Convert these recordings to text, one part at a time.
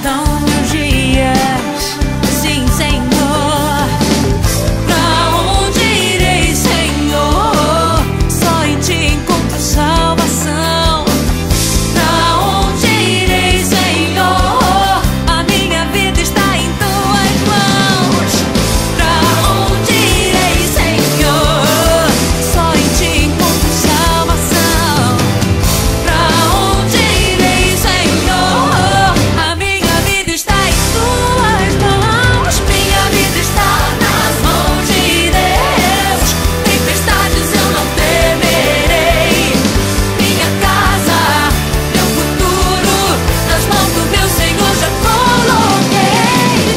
estão meus dias? Sim, Senhor. Pra onde irei, Senhor? Só em Ti encontro salvação. Pra onde irei, Senhor? A minha vida está em Tuas mãos. Pra onde irei, Senhor? Só em Ti encontro salvação. Pra onde irei, Senhor? A minha vida está em Tuas mãos. Minha vida está nas mãos de Deus. Tempestades eu não temerei. Minha casa, meu futuro, nas mãos do meu Senhor já coloquei.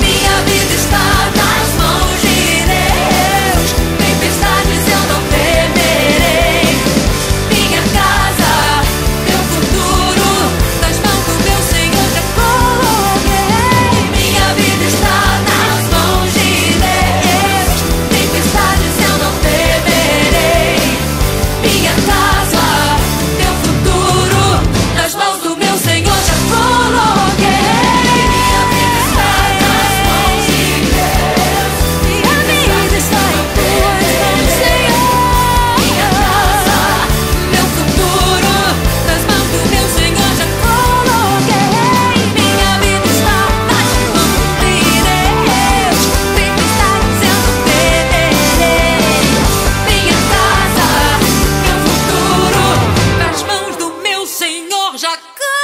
Minha vida está nas mãos de Deus. Tempestades eu não temerei. Minha casa, meu futuro, nas mãos do meu Senhor já coloquei. Minha vida está nas mãos de Deus. Tempestades eu não temerei. Minha casa, meu futuro, nas mãos do meu Senhor já coloquei. Minha vida está nas mãos de Deus. Minha vida está em Tuas mãos, Senhor. Minha casa, meu futuro, nas mãos do meu Senhor já coloquei. Minha vida está nas mãos de Deus. Tempestades eu não temerei. Minha casa, meu futuro, nas mãos do meu Senhor já coloquei.